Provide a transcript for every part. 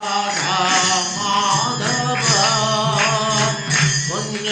माधव कुंज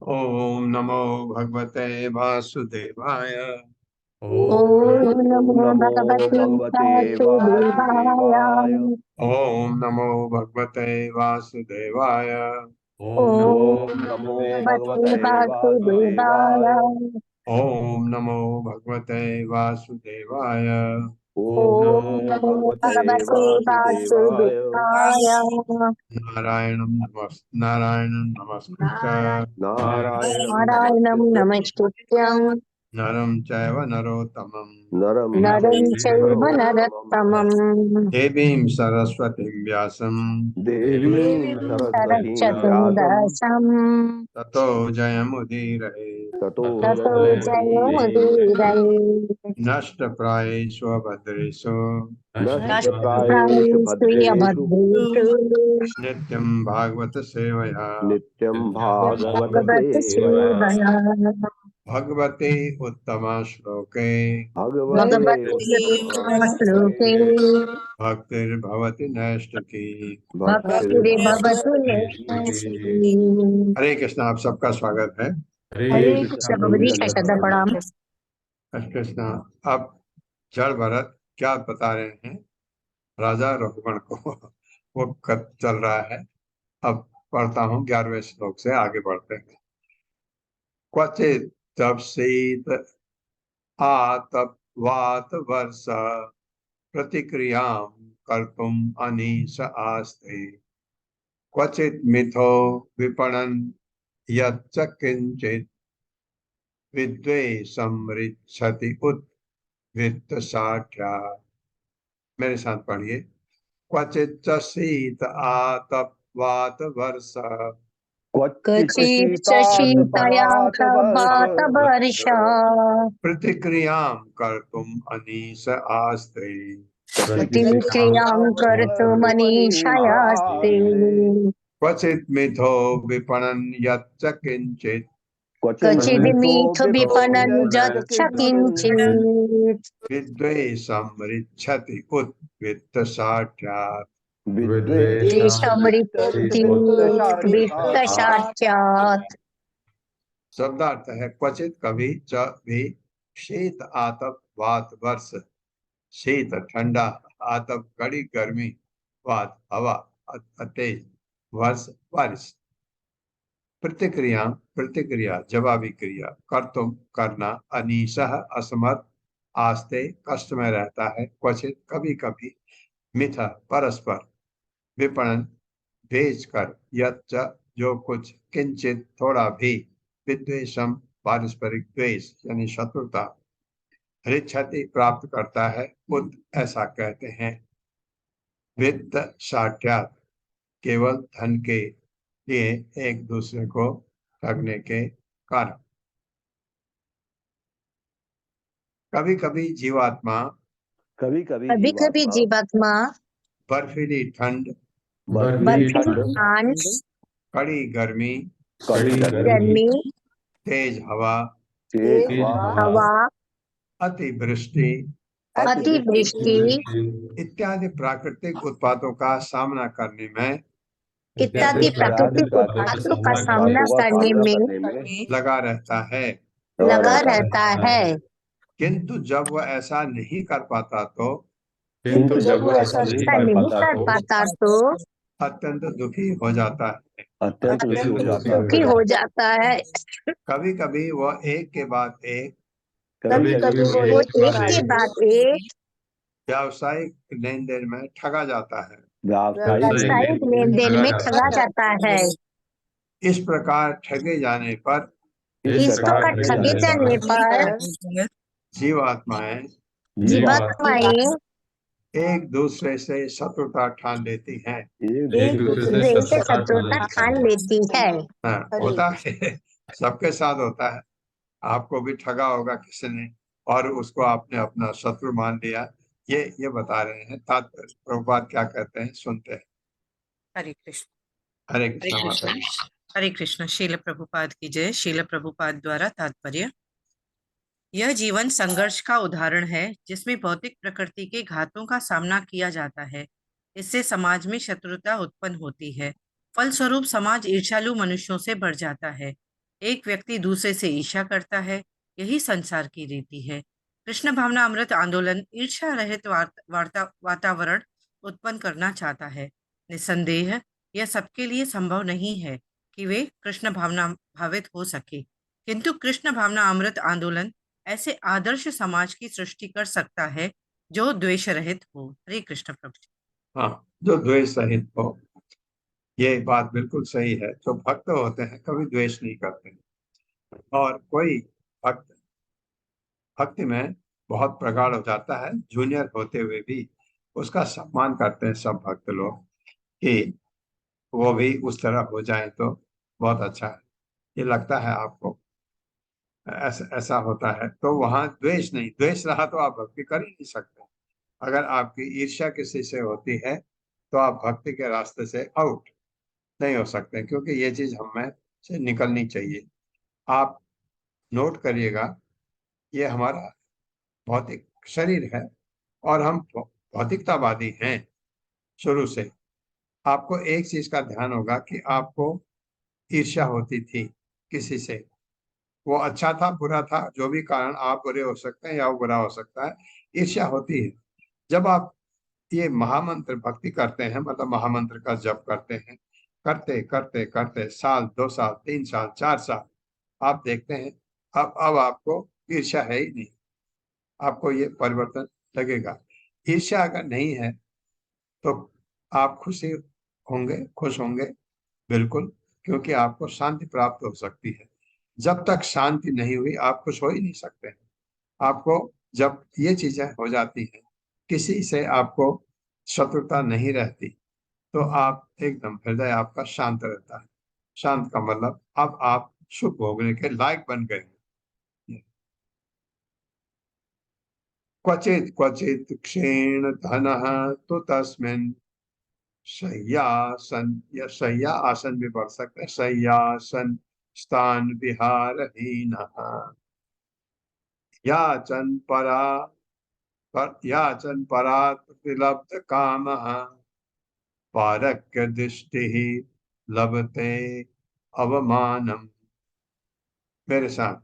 ओम नमो भगवते वासुदेवाय। ओम नमो भगवते वासुदेवाय। ओम नमो भगवते वासुदेवाय। ओम नमो भगवते वासुदेवाय। ओम नमो भगवते वासुदेवाय। ओम नमो भगवते वासुदेवाय। नारायणं नमस्कृत्य नारायणं नारायणं नमस्कृत्यं नरं चैव नरोत्तमं नरं नरं चैव नरोत्तमम् नरोत्तमम् देवीं सरस्वतीं व्यासं देवीं सरस्वतीं व्यासं सरच्चतुर्दशम् ततो जयमुदीरये ततो ततो जयमुदीरये जयमुदीरये नष्टप्रायेषु भद्रेषु नष्टप्रायेषु भद्रेषु श्रियभद्रेषु नित्यं भागवत सेवया नित्यं भागवत भगवत् सेवया सेवया भगवते उत्तम श्लोके भगवते भगवते उत्तमश्लोके उत्तमश्लोके भक्तिर्भवति नैष्टिकी। भक्तिर्भवतु भक्तिर्भवति। नैष्ठिकी। हरे कृष्ण। आप सबका स्वागत है। हरे कृष्ण प्रभु जी, शत प्रणाम। हरे कृष्ण। अब जड़ भरत क्या बता रहे हैं राजा रघुगण को वो कब चल रहा है। अब पढ़ता हूँ 11वें श्लोक से आगे बढ़ते हैं। क्वचित तब शीत आतप वात वर्षा प्रतिक्रिया कर्तुम अनीश आस्ते क्वचित मिथो विपणन यच्च किंचित विद्वेषमृच्छति उत वित्त साठ्या। मेरे साथ पढ़िए। क्वचित च शीत आतप वात वर्षा क्वचित् क्वचित् च शीतया शीतातपात वर्ष प्रभातवर्षा प्रतिक्रिया कर्तुम अनीश आस्ते प्रतिक्रियां कर्तुमनीशयास्ते कर्तुमनीषयास्ते क्वचित मिथो विपणन यच्च किंचित क्वचिन्मितो क्वचिदमीथ विपणन् विपणयश्च यच्छ किञ्चित् किञ्चित् विद्वेषमृच्छति उत वित्त साठ्यात्। द्वेषमृत्ति विद्वेषमृच्छत्युत्तशाख्यात्। वित्तशाक्यात्। शब्दार्थ है क्वचित कभी च भी शीत आतप वात वर्ष शीत ठंडा आतप कड़ी गर्मी वात हवा तेज वर्ष बारिश। प्रतिक्रिया प्रतिक्रिया जवाबी क्रिया कर्तुम करना अनीशः असमर्थ आस्ते कष्ट में रहता है क्वचित कभी कभी मिथ परस्पर विपणन भेज कर यच्च जो कुछ किंचित थोड़ा भी विद्वेषम पारस्परिक द्वेष यानी शत्रुता हृक्षति प्राप्त करता है उत ऐसा कहते हैं वित्त साठ्यात केवल धन के लिए एक दूसरे को ठगने के कारण। कभी कभी जीवात्मा कभी कभी कभी कभी जीवात्मा जीवात्मा बर्फीली ठंड बर्फीली बर्फीली ठंड ठंड, कड़ी गर्मी कड़ी गर्मी गर्मी, तेज हवा तेज हवा हवा, अतिवृष्टि अतिवृष्टि इत्यादि प्राकृतिक उत्पादों का सामना करने में इत्यादि इत्यादि प्राकृतिक प्राकृतिक उत्पादों का सामना उत्पादों का करने सामना में करने में लगा रहता है लगा रहता है। किंतु जब वह ऐसा नहीं कर पाता तो किंतु जब वह ऐसा नहीं ऐसा कर नहीं पाता कर तो पाता तो अत्यंत दुखी हो जाता है। अत्यंत दुखी हो जाता दुखी है। हो जाता है। कभी कभी वह एक के बाद एक कभी कभी वो वो एक एक के बाद एक व्यावसायिक लेन देन में ठगा जाता है। व्यावसायिक लेन व्यावसायिक लेन देन में ठगा जाता है। इस प्रकार ठगे जाने पर इस प्रकार ठगे जाने पर जीवात्माएं जीवात्माएं एक दूसरे से शत्रुता ठान लेती हैं। एक दूसरे दूसरे से शत्रुता ठान लेती है। हाँ, होता है सबके साथ होता है। आपको भी ठगा होगा किसी ने और उसको आपने अपना शत्रु मान लिया। ये बता रहे हैं तात्पर्य। प्रभुपाद क्या कहते हैं सुनते हैं। हरे कृष्ण। हरे हरे कृष्ण माता कृष्ण। जी। हरे कृष्ण। शील प्रभुपाद की जय। शील प्रभुपाद द्वारा तात्पर्य। यह जीवन संघर्ष का उदाहरण है जिसमें भौतिक प्रकृति के घातों का सामना किया जाता है। इससे समाज में शत्रुता उत्पन्न होती है। फलस्वरूप समाज ईर्ष्यालु मनुष्यों से बढ़ जाता है। एक व्यक्ति दूसरे से ईर्ष्या करता है। यही संसार की रीति है। कृष्ण भावना अमृत आंदोलन ईर्ष्या रहित वातावरण उत्पन्न करना चाहता है। निसंदेह यह सबके लिए संभव नहीं है कि वे कृष्ण भावना भावित हो सके, किंतु कृष्ण भावना अमृत आंदोलन ऐसे आदर्श समाज की सृष्टि कर सकता है जो द्वेष रहित हो। हरे कृष्ण प्रभु। हाँ, जो द्वेष रहित हो। ये बात बिल्कुल सही है। जो भक्त होते हैं कभी द्वेष नहीं करते और कोई भक्त भक्ति में बहुत प्रगाढ़ हो जाता है। जूनियर होते हुए भी उसका सम्मान करते हैं सब भक्त लोग कि वो भी उस तरह हो जाए तो बहुत अच्छा है। ये लगता है आपको ऐसा ऐसा होता है तो वहां द्वेष नहीं, द्वेष रहा तो आप भक्ति कर ही नहीं सकते। अगर आपकी ईर्ष्या किसी से होती है तो आप भक्ति के रास्ते से आउट नहीं हो सकते, क्योंकि ये चीज हमें से निकलनी चाहिए। आप नोट करिएगा, ये हमारा भौतिक शरीर है और हम भौतिकतावादी हैं शुरू से। आपको एक चीज का ध्यान होगा कि आपको ईर्ष्या होती थी किसी से, वो अच्छा था बुरा था, जो भी कारण, आप बुरे हो सकते हैं या वो बुरा हो सकता है, ईर्ष्या होती है। जब आप ये महामंत्र भक्ति करते हैं, मतलब महामंत्र का जप करते हैं, करते करते करते साल 2 साल 3 साल 4 साल, आप देखते हैं अब आपको ईर्ष्या है ही नहीं। आपको ये परिवर्तन लगेगा। ईर्ष्या अगर नहीं है तो आप खुश होंगे बिल्कुल, क्योंकि आपको शांति प्राप्त हो सकती है। जब तक शांति नहीं हुई आप खुश हो ही नहीं सकते। आपको जब ये चीजें हो जाती हैं, किसी से आपको शत्रुता नहीं रहती, तो आप एकदम हृदय आपका शांत रहता है। शांत का मतलब अब आप सुख भोगने के लायक बन गए। क्वचित क्वचित क्षीण धनः तो तस्मिन् शय्यासन, या शय्या आसन भी पढ़ सकते हैं, शय्यासन स्थान विहारहीनः याचन परात् प्रतिलब्ध कामः पारक्य दृष्टिः लभते अवमानम्। मेरे साथ,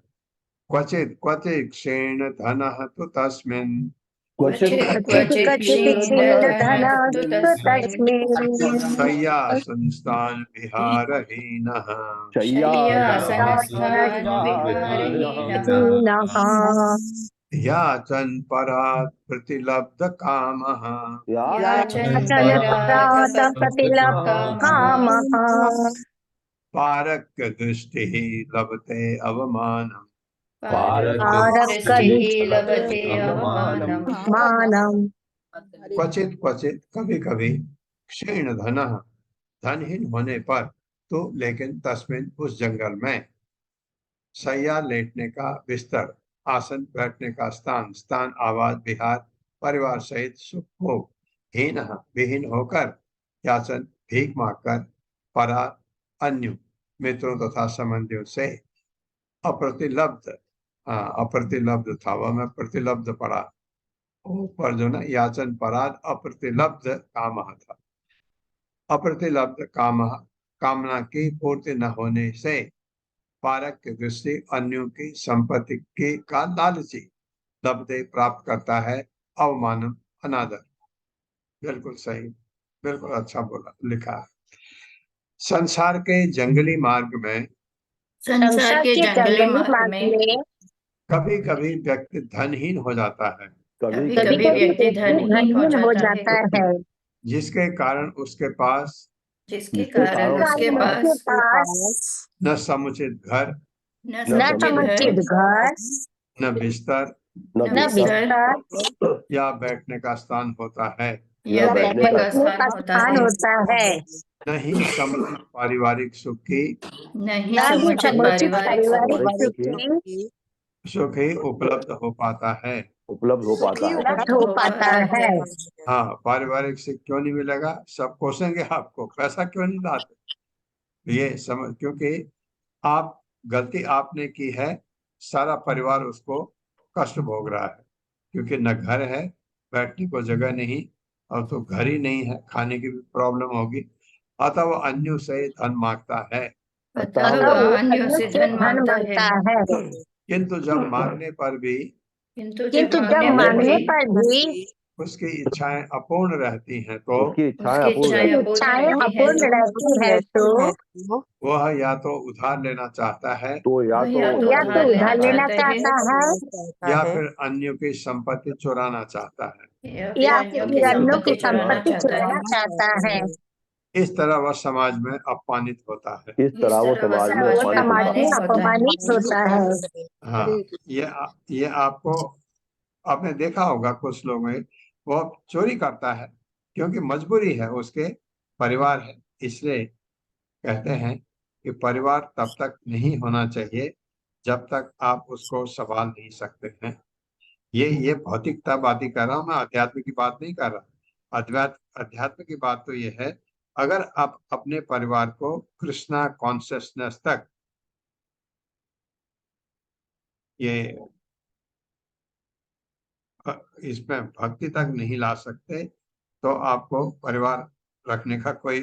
क्वचित क्वचित क्षीण धनः तु तस्मिन् क्वचित् क्वचित् क्षीण क्षीणधनस्तु तस्मिन् तस्मिन् शय्यासन स्थान विहारहीनः शय्यासनस्थान हीनः याचन परात् प्रतिलब्ध कामः याचन परात् प्रतिलब्ध कामः पारक्य दृष्टि लभते अवमानम्। मानम। क्वचित क्वचित, कभी कभी, क्षीण धनः, धनहीन होने पर, तो लेकिन तस्मिन, उस जंगल में, शय्या लेटने का बिस्तर, आसन बैठने का स्थान, स्थान आवास विहार, परिवार सहित सुख भोग, हीन विहीन होकर, याचन भीख मांगकर, परा अन्य मित्रों तथा संबंधियों से, अप्रतिलब्ध, अप्रतिलब्ध था वह, मैं प्रतिलब्ध पढ़ा, ऊपर जो ना याचन पराध अप्रतिलब्ध काम था। अप्रतिलब्ध काम, कामना की पूर्ति न होने से, पारक की दृष्टि, अन्यों की संपत्ति के का लालची, लब्धे प्राप्त करता है, अवमानम अनादर। बिल्कुल सही, बिल्कुल अच्छा बोला, लिखा है। संसार के जंगली मार्ग में, संसार के जंगली मार्ग में कभी कभी व्यक्ति धनहीन हो जाता है, कभी कभी कभी कभी व्यक्ति व्यक्ति धनहीन हो जाता है, जिसके कारण उसके पास जिसके कारण उसके उसके पास पास न समुचित घर, न समुचित घर, न बिस्तर न बिस्तर या बैठने का स्थान होता है, या बैठने का स्थान होता है, न ही समुचित पारिवारिक सुख की, न ही समुचित पारिवारिक सुख ही उपलब्ध हो पाता है। उपलब्ध हो पाता है। उपलब्ध हो पाता है। हाँ, पारिवारिक सुख क्यों नहीं मिलेगा, सब कोसेंगे आपको, पैसा क्यों नहीं लाते, ये समझ, क्योंकि आप, गलती आपने की है, सारा परिवार उसको कष्ट भोग रहा है, क्योंकि न घर है, बैठने को जगह नहीं, और तो घर ही नहीं है, खाने की भी प्रॉब्लम होगी, अतः वो अन्यों से धन मांगता है। अतः वो अन्यों से धन मांगता है, किंतु जब मांगने पर भी किंतु जब मांगने पर भी उसकी इच्छाएं अपूर्ण रहती हैं, तो उसकी इच्छाएं अपूर्ण रहती है तो वह या तो उधार लेना चाहता है, तो या तो या तो उधार लेना चाहता है, या फिर अन्यों की संपत्ति चुराना चाहता है। या फिर अन्यों की संपत्ति चुराना चाहता है। इस तरह वह समाज में अपमानित होता है। इस तरह वो समाज में अपमानित होता है। हाँ, है। ये आपको आपने देखा होगा, कुछ लोग में वो चोरी करता है क्योंकि मजबूरी है, उसके परिवार है, इसलिए कहते हैं कि परिवार तब तक नहीं होना चाहिए जब तक आप उसको संभाल नहीं सकते हैं। ये भौतिकता बात ही कर रहा हूँ मैं, अध्यात्म की बात नहीं कर रहा। अध्यात्म की बात तो ये है, अगर आप अपने परिवार को कृष्णा कॉन्शियसनेस तक, ये इसमें भक्ति तक नहीं ला सकते तो आपको परिवार रखने का कोई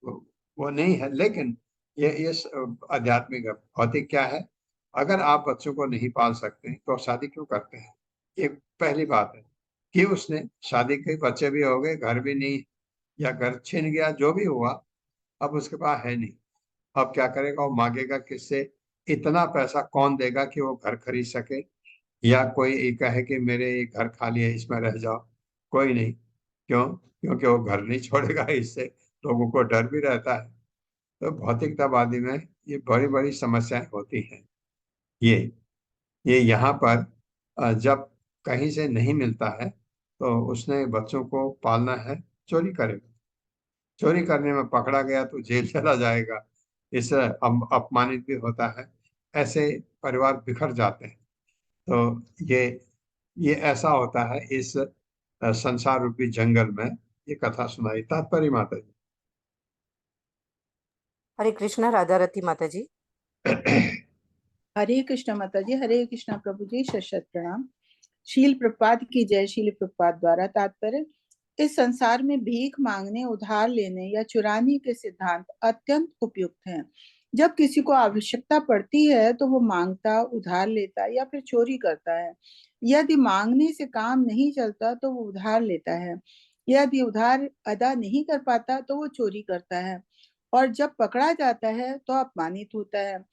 वो नहीं है। लेकिन ये आध्यात्मिक है। भौतिक क्या है, अगर आप बच्चों को नहीं पाल सकते तो शादी क्यों करते हैं? ये पहली बात है कि उसने शादी के बच्चे भी हो गए, घर भी नहीं, या घर छिन गया, जो भी हुआ, अब उसके पास है नहीं, अब क्या करेगा? वो मांगेगा किससे? इतना पैसा कौन देगा कि वो घर खरीद सके? या कोई ये कहे कि मेरे ये घर खाली है, इसमें रह जाओ? कोई नहीं। क्यों? क्योंकि वो घर नहीं छोड़ेगा, इससे लोगों को डर भी रहता है। तो भौतिकतावादी में ये बड़ी बड़ी समस्याएं होती हैं। ये यहाँ पर जब कहीं से नहीं मिलता है तो उसने बच्चों को पालना है, चोरी करेगा। चोरी करने में पकड़ा गया तो जेल चला जाएगा, इससे अपमानित भी होता है। ऐसे परिवार बिखर जाते हैं। तो ये ऐसा होता है इस संसार रूपी जंगल में। ये कथा सुनाई। तात्पर्य माता जी। हरे कृष्णा। राधा रती माता जी। हरे कृष्णा माता जी। हरे कृष्णा प्रभु जी। शत प्रणाम। शील प्रपात की जय। शील प्रपात द्वारा तात्पर्य, इस संसार में भीख मांगने, उधार लेने या चुराने के सिद्धांत अत्यंत उपयुक्त हैं। जब किसी को आवश्यकता पड़ती है तो वो मांगता, उधार लेता या फिर चोरी करता है। यदि मांगने से काम नहीं चलता तो वो उधार लेता है। यदि उधार अदा नहीं कर पाता तो वो चोरी करता है, और जब पकड़ा जाता है तो अपमानित होता है।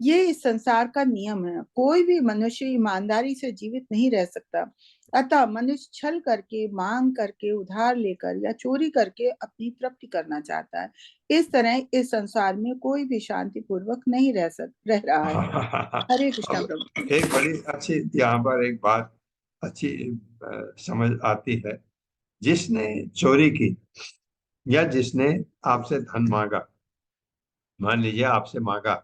ये इस संसार का नियम है। कोई भी मनुष्य ईमानदारी से जीवित नहीं रह सकता। अतः मनुष्य छल करके, मांग करके, उधार लेकर या चोरी करके अपनी तृप्ति करना चाहता है। इस तरह इस संसार में कोई भी शांति पूर्वक नहीं रह रहा है। हरे कृष्णा प्रभु। एक बड़ी अच्छी यहाँ पर एक बात अच्छी समझ आती है। जिसने चोरी की या जिसने आपसे धन मांगा, मान लीजिए आपसे मांगा,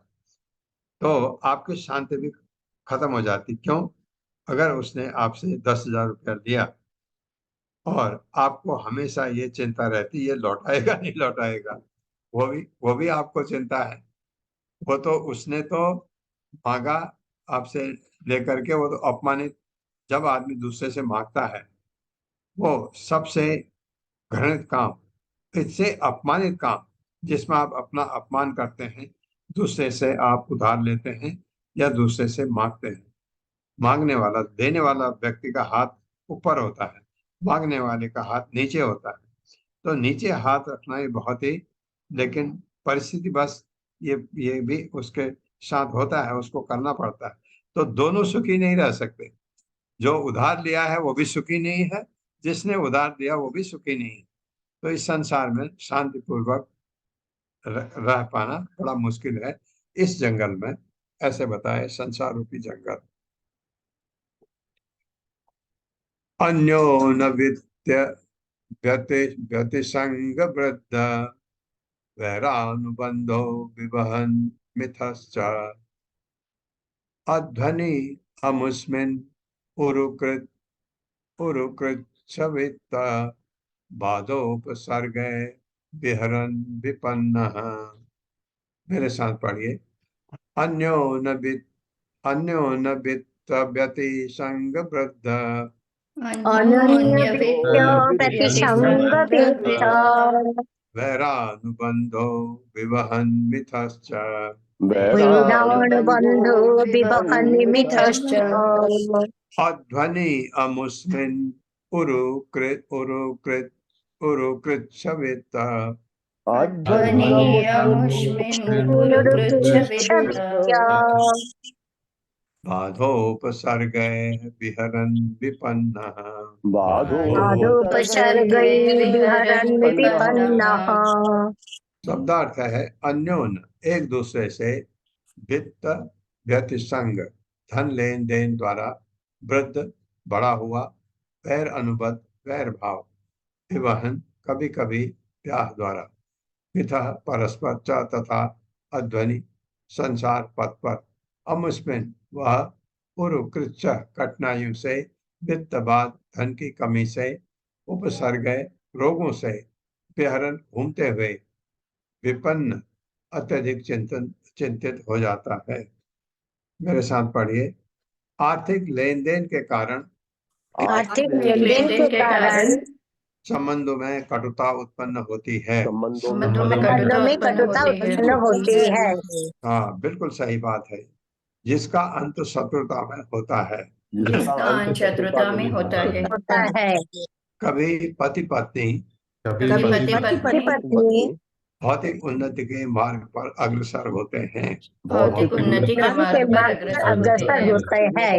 तो आपकी शांति भी खत्म हो जाती। क्यों? अगर उसने आपसे 10,000 रुपया लिया और आपको हमेशा ये चिंता रहती, ये लौटाएगा नहीं लौटाएगा, वो भी आपको चिंता है। वो तो उसने तो मांगा आपसे लेकर के, वो तो अपमानित। जब आदमी दूसरे से मांगता है, वो सबसे घृणित काम, इससे अपमानित काम, जिसमें आप अपना अपमान करते हैं। दूसरे से आप उधार लेते हैं या दूसरे से मांगते हैं। मांगने वाला, देने वाला व्यक्ति का हाथ ऊपर होता है, मांगने वाले का हाथ नीचे होता है। तो नीचे हाथ रखना ही बहुत ही, लेकिन परिस्थिति बस ये भी उसके साथ होता है, उसको करना पड़ता है। तो दोनों सुखी नहीं रह सकते। जो उधार लिया है वो भी सुखी नहीं है, जिसने उधार दिया वो भी सुखी नहीं है। तो इस संसार में शांतिपूर्वक रह पाना बड़ा मुश्किल है इस जंगल में। ऐसे बताए संसार रूपी जंगल। अन्यो न विद्य व्यतिसंग वृद्ध वैरानुबंधो विवहन मिथश्च अध्वनि अमुस्मिन् उरुकृत छवित बाधोपसर्गे विहरन विपन्नः। मेरे साथ पढ़िए। अन्यो न वित्त व्यतिसंग वृद्ध वैरानुबंधो विवहन मिथश्च अध्वनि अमुस्मिन् उरुकृत छवित बाधोपसर्गे विहरन् विपन्नः बाधोपसर्गे विहरन् विपन्नः। शब्दार्थ है अन्योन, एक दूसरे से वित्त व्यतिसंग, धन लेन देन द्वारा, वृद्ध बढ़ा हुआ, वैर अनुबद्ध वैर भाव, विवहन कभी कभी ब्याह द्वारा, पितः परस्पर च तथा अध्वनि संसार पथ पर, अमुस्मिन वह पूर्व कृच्छ कठिनाइयों से, वित्त बाद धन की कमी से, उपसर्ग रोगों से, विहरन घूमते हुए, विपन्न अत्यधिक चिंतित हो जाता है। मेरे साथ पढ़िए। आर्थिक लेन देन के कारण आर्थिक लेन देन के कारण संबंधों में कटुता उत्पन्न होती है। संबंधों में कटुता उत्पन्न होती है। हाँ, बिल्कुल सही बात है। जिसका अंत शत्रुता में होता है। जिसका अंत शत्रुता में होता है। कभी पति पत्नी कभी पति पत्नी भौतिक उन्नति के मार्ग पर अग्रसर होते हैं भौतिक उन्नति के मार्ग पर अग्रसर होते हैं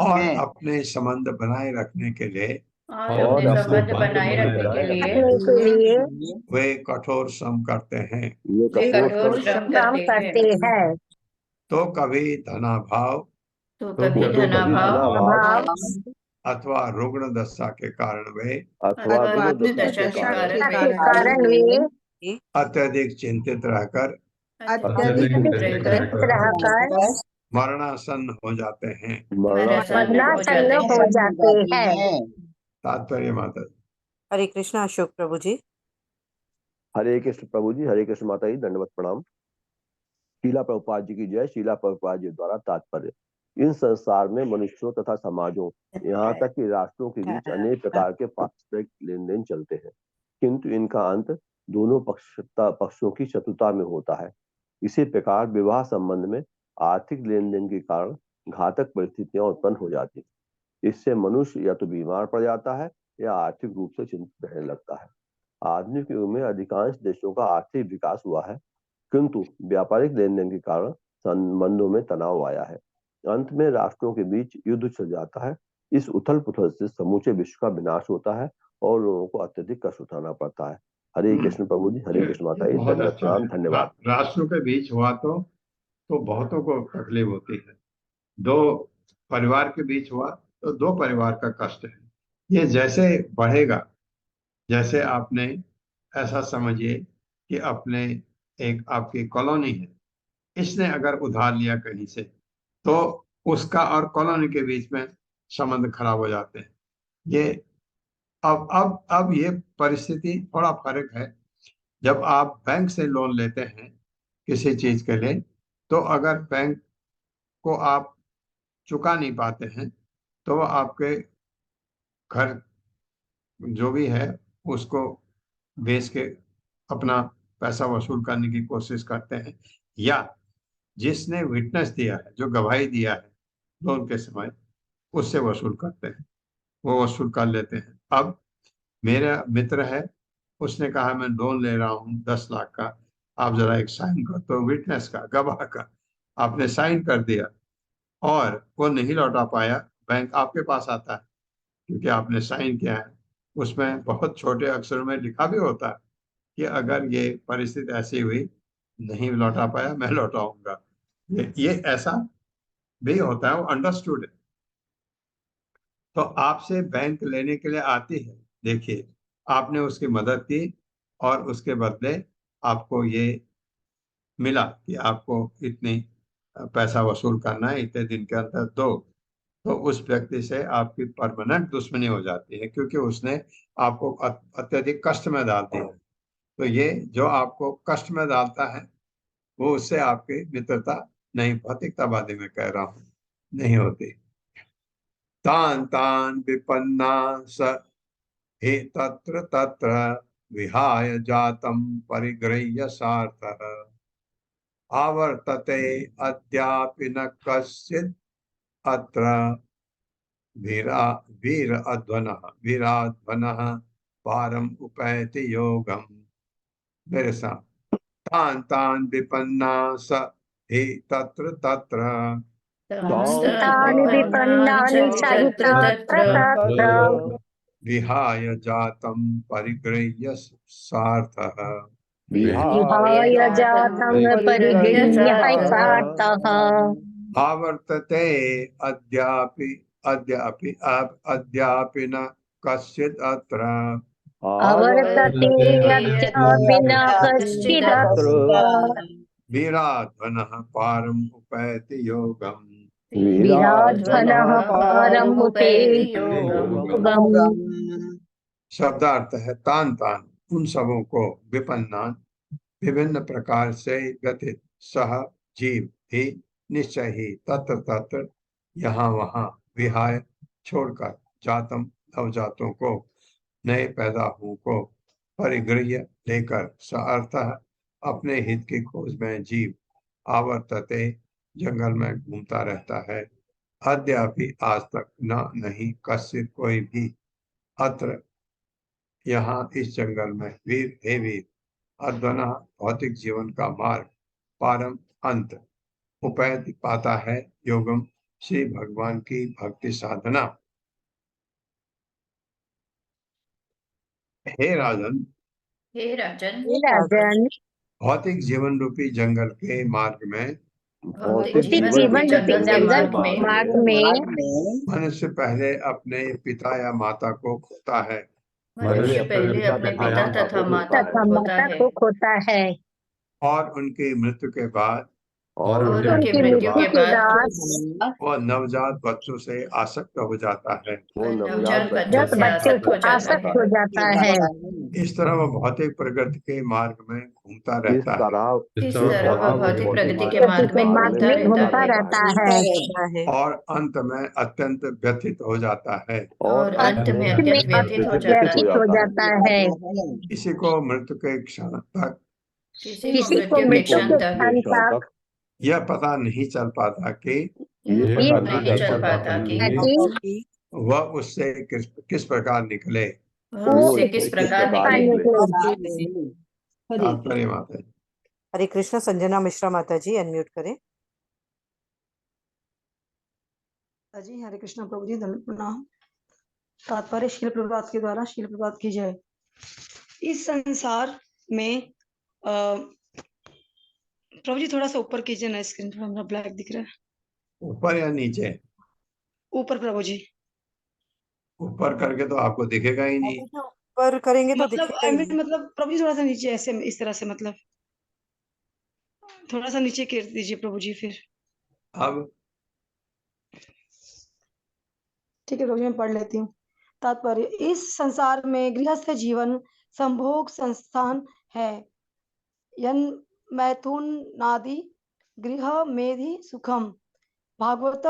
और अपने संबंध बनाए रखने के लिए और अपने संबंध बनाए रखने के लिए वे कठोर श्रम करते हैं। वे कठोर श्रम करते हैं। तो कभी धनाभाव तो कभी धनाभाव अथवा रुग्ण दशा के कारण वे दशा के कारण वे अत्यधिक चिंतित रहकर मरणासन हो जाते हैं। मरणासन्न हो जाते हैं। तात्पर्य माता जी। हरे कृष्णा अशोक प्रभु जी। हरे कृष्ण प्रभु जी, हरे कृष्ण माता जी, दंडवत प्रणाम। शीला प्रभुपाद जी की जय। शीला प्रभुपाद जी द्वारा तात्पर्य। इन संसार में मनुष्यों तथा समाजों, यहाँ तक कि राष्ट्रों के बीच अनेक प्रकार के पारस्परिक लेन देन चलते हैं, किंतु इनका अंत दोनों पक्षों की शत्रुता में होता है। इसी प्रकार विवाह संबंध में आर्थिक लेन देन के कारण घातक परिस्थितियां उत्पन्न हो जाती हैं। इससे मनुष्य या तो बीमार पड़ जाता है या आर्थिक रूप से चिंतित रहने लगता है। आधुनिक युग में अधिकांश देशों का आर्थिक विकास हुआ है, किंतु व्यापारिक लेन देन के कारण संबंधों में तनाव आया है। अंत में राष्ट्रों के बीच युद्ध चल जाता है। इस उथल पुथल से समूचे विश्व का विनाश होता है और लोगों को अत्यधिक कष्ट उठाना पड़ता है। हरे कृष्ण प्रभु जी, हरे कृष्ण माता जी, धन्यवाद। राष्ट्रों के बीच हुआ तो बहुतों को तकलीफ होती है। दो परिवार के बीच हुआ तो दो परिवार का कष्ट है। ये जैसे बढ़ेगा, जैसे आपने ऐसा समझिए कि अपने एक आपकी कॉलोनी है, इसने अगर उधार लिया कहीं से, तो उसका और कॉलोनी के बीच में संबंध खराब हो जाते हैं। ये अब ये परिस्थिति थोड़ा फर्क है। जब आप बैंक से लोन लेते हैं किसी चीज के लिए, तो अगर बैंक को आप चुका नहीं पाते हैं तो आपके घर जो भी है उसको बेच के अपना पैसा वसूल करने की कोशिश करते हैं, या जिसने विटनेस दिया है, जो गवाही दिया है लोन के समय, उससे वसूल करते हैं, वो वसूल कर लेते हैं। अब मेरा मित्र है, उसने कहा मैं लोन ले रहा हूँ 10 लाख का, आप जरा एक साइन कर, तो विटनेस का, गवाह का आपने साइन कर दिया और वो नहीं लौटा पाया, बैंक आपके पास आता है क्योंकि आपने साइन किया है। उसमें बहुत छोटे अक्षरों में लिखा भी होता है कि अगर ये परिस्थिति ऐसी हुई, नहीं लौटा पाया, मैं लौटाऊंगा। ये ऐसा भी होता है, वो अंडरस्टूड है। तो आपसे बैंक लेने के लिए आती है, देखिए आपने उसकी मदद की और उसके बदले आपको ये मिला कि आपको इतनी पैसा वसूल करना है, इतने दिन के अंदर दो, तो उस व्यक्ति से आपकी परमानेंट दुश्मनी हो जाती है, क्योंकि उसने आपको अत्यधिक कष्ट में डाल दिया। तो ये जो आपको कष्ट में डालता है, वो उससे आपकी मित्रता नहीं, भौतिकतावादी में कह रहा हूं, नहीं होती। तान तान विपन्ना स हे तत्र तत्र विहाय जातम परिगृह्य सार्थः आवर्तते अद्यापि न कश्चित् अत्र वीराध्वनः पारम उपैति योगम। मेरे साथ। तान तान विपन्ना स हि तत्र तत्र तानि विपन्नानि च तत्र विहाय जातं परिगृह्य सार्थः विहाय जातं परिगृह्य सार्थः आवर्तते अद्यापि न कश्चित् अत्र अवर्तते यद्यापि न कश्चिदत्र वीराध्वनः पारम् उपैति योगम् विराध्वनः परमुपेति योगम्। शब्दार्थ है तान तान उन सबों को विपन्नान विभिन्न प्रकार से व्यथित सह जीव ही निश्चय ही तत्र तत्र यहाँ वहाँ विहाय छोड़कर जातम नवजातों को नए पैदा हुओं को परिगृह्य लेकर सार्थ अपने हित की खोज में जीव आवर्तते जंगल में घूमता रहता है अद्यापि आज तक नहीं कश्चित कोई भी अत्र यहाँ इस जंगल में वीर हे वीर अध्वना भौतिक जीवन का मार्ग पारम अंत उपैति पाता है योगम श्री भगवान की भक्ति साधना। हे राजन भौतिक जीवन रूपी जंगल के मार्ग में भौतिक जीवन रूपी जंगल के मार्ग में मनुष्य पहले अपने पिता या माता को खोता है मनुष्य पहले अपने पिता तथा माता को खोता है और उनकी मृत्यु के बाद उनकी मृत्यु के बाद वह नवजात बच्चों से आसक्त हो जाता है आसक्त हो जाता है। इस तरह वह भौतिक प्रगति के मार्ग में घूमता रहता है भौतिक प्रगति के मार्ग में घूमता रहता है और अंत में अत्यंत व्यथित हो जाता है हो जाता है। किसी को मृत्यु के क्षण तक यह पता नहीं चल पाता कि वह उससे किस प्रकार निकले। तात्पर्य माता जी। हरे कृष्ण। संजना मिश्रा माता जी अनम्यूट करें। जी हरे कृष्ण प्रभु जी प्रणाम। तात्पर्य शील प्रभात के द्वारा शील प्रभात की जय। इस संसार में प्रभु जी थोड़ा सा ऊपर कीजिए ना, स्क्रीन थोड़ा मेरा ब्लैक दिख रहा है। ऊपर या नीचे? ऊपर प्रभु जी। ऊपर करके तो आपको दिखेगा ही नहीं। ऊपर करेंगे तो मतलब प्रभु जी थोड़ा सा नीचे ऐसे इस तरह से, मतलब थोड़ा सा नीचे कर दीजिए प्रभु जी। फिर अब ठीक है प्रभु जी, मैं पढ़ लेती हूँ। तात्पर्य इस संसार में गृहस्थ जीवन संभोग संस्थान है। यन मैथुन नादि गृह मेधि सुखम। भागवत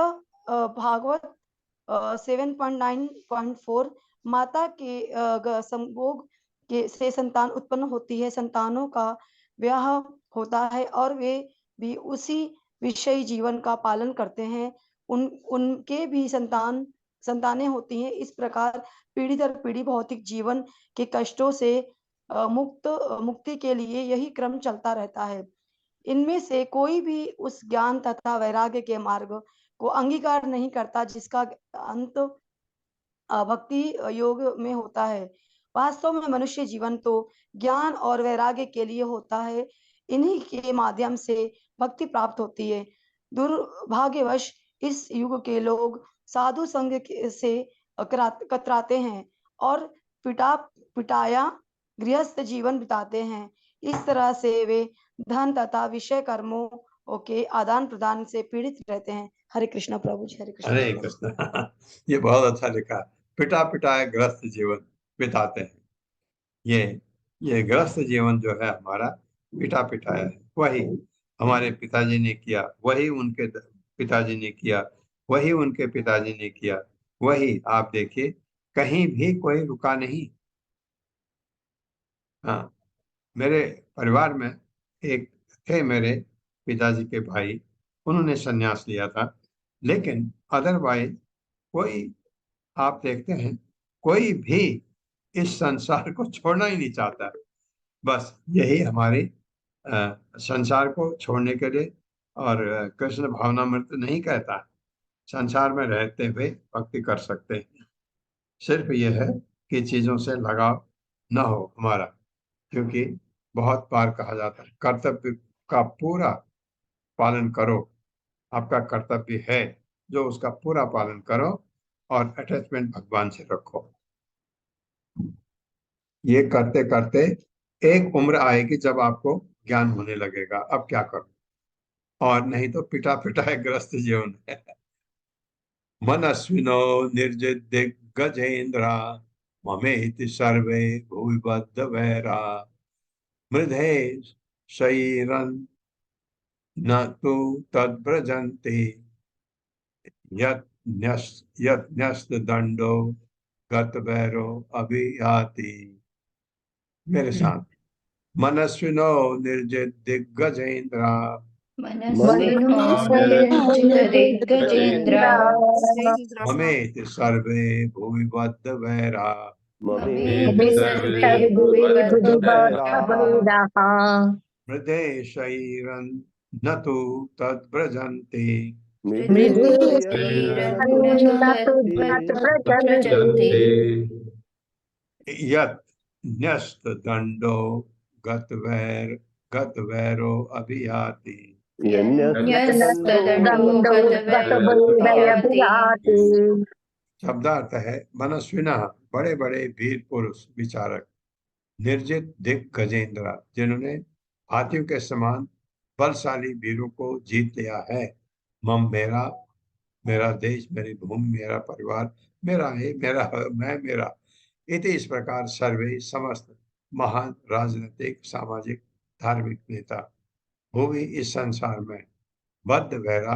7.9.4। माता के संभोग के से संतान उत्पन्न होती है, संतानों का ब्याह होता है और वे भी उसी विषयी जीवन का पालन करते हैं। उनके भी संतानें होती हैं। इस प्रकार पीढ़ी दर पीढ़ी भौतिक जीवन के कष्टों से मुक्ति के लिए यही क्रम चलता रहता है। इनमें से कोई भी उस ज्ञान तथा वैराग्य के मार्ग को अंगीकार नहीं करता जिसका अंत भक्ति योग में होता है। वास्तव में मनुष्य जीवन तो ज्ञान और वैराग्य के लिए होता है। इन्हीं के माध्यम से भक्ति प्राप्त होती है। दुर्भाग्यवश इस युग के लोग साधु संग से कतराते हैं और पिटाया गृहस्थ जीवन बिताते हैं। इस तरह से वे धन तथा विषय कर्मों के आदान प्रदान से पीड़ित रहते हैं। हरे कृष्णा प्रभु जी। हरे कृष्णा। ये बहुत अच्छा लिखा। पिटाए ग्रस्त जीवन बिताते हैं। ये ग्रस्त जीवन जो है हमारा पिटाया है। वही हमारे पिताजी ने किया, वही उनके पिताजी ने किया, वही उनके पिताजी ने किया, वही आप देखिए कहीं भी कोई रुका नहीं। हाँ, मेरे परिवार में एक थे मेरे पिताजी के भाई, उन्होंने संन्यास लिया था, लेकिन अदरवाइज कोई आप देखते हैं कोई भी इस संसार को छोड़ना ही नहीं चाहता। बस यही हमारे संसार को छोड़ने के लिए और कृष्ण भावनामृत नहीं कहता, संसार में रहते हुए भक्ति कर सकते हैं। सिर्फ यह है कि चीजों से लगाव न हो हमारा, क्योंकि बहुत बार कहा जाता है कर्तव्य का पूरा पालन करो। आपका कर्तव्य है जो उसका पूरा पालन करो और अटैचमेंट भगवान से रखो। ये करते करते एक उम्र आएगी जब आपको ज्ञान होने लगेगा अब क्या करो, और नहीं तो पिटा पिटाए ग्रस्त जीवन है। मनस्विनो निर्जिद्दिग्गजेन्द्रा ममेति सर्वे भुवि बद्ध वैरा मृधे शरीरं न तु तद्व्रजन्ति यज्ञस्तदंडो गतवैरो अभियाति। मेरे साथ, मनस्विनो निर्जिद्दिग्गजेन्द्रा दिग्गजेन्द्र ममेति सर्वे भुवि बद्ध वैरा मृदे शरीरं न तु तद्व्रजन्ति यत् न्यस्तदंडो गतवैरो अभियाति। शब्दार्थ है मनस्विना बड़े बड़े वीर पुरुष विचारक, निर्जित दिग्गजेंद्र जिन्होंने हाथियों के समान बलशाली वीरों को जीत लिया है। मम मेरा, मेरा देश, मेरी भूमि, मेरा परिवार, मेरा है, मेरा मैं, मेरा इति इस प्रकार सर्वे समस्त महान राजनीतिक, सामाजिक, धार्मिक नेता भूमि इस संसार में बद्ध वैरा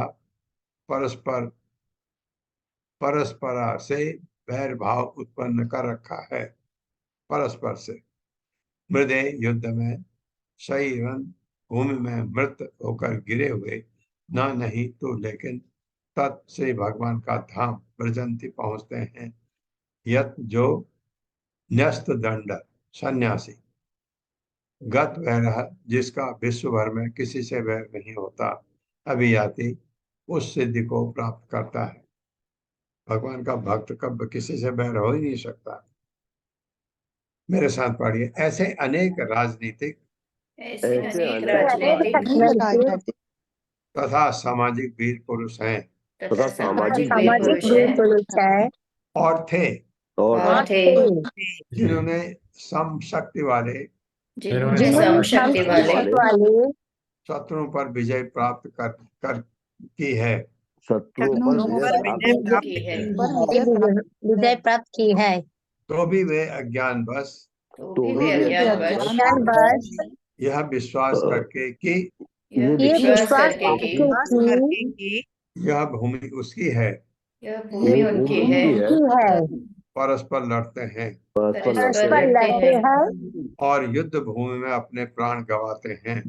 परस्परा से वैर भाव उत्पन्न कर रखा है। परस्पर से मृदे युद्ध में, शरीरन भूमि में मृत होकर गिरे हुए, ना नहीं तो लेकिन तत् से भगवान का धाम ब्रजंती पहुंचते हैं। यत जो न्यस्त दंड सन्यासी, गत वैर जिसका विश्व भर में किसी से वैर नहीं होता, अभियाति उस सिद्धि को प्राप्त करता है। भगवान का भक्त कब किसी से बैर हो ही नहीं सकता। मेरे साथ पढ़िए, ऐसे अनेक राजनीतिक तथा सामाजिक वीर पुरुष हैं तथा सामाजिक वीर पुरुष है और थे जिन्होंने सम शक्ति वाले शत्रुओं पर विजय प्राप्त कर की है। विजय प्राप्त की है, तो भी वे अज्ञान बस यह विश्वास करके कि यह भूमि उसकी है, परस्पर लड़ते हैं और युद्ध भूमि में अपने प्राण गंवाते हैं।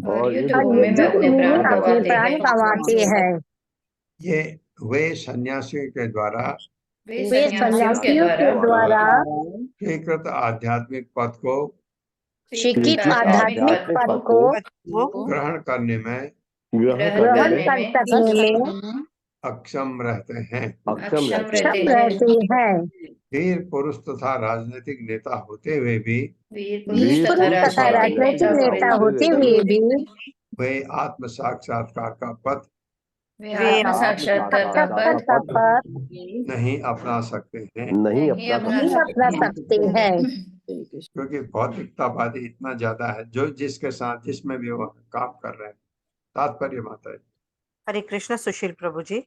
ये वे सन्यासियों के द्वारा स्वीकृत आध्यात्मिक पद को ग्रहण करने में अक्षम रहते हैं। वीर पुरुष तथा राजनीतिक नेता होते हुए भी वे आत्म साक्षात्कार का पथ नहीं अपना सकते हैं, क्योंकि भौतिकतावादी इतना ज्यादा है जो जिसके साथ जिसमें भी वो काम कर रहे हैं। तात्पर्य माता है। हरे कृष्ण सुशील प्रभु जी।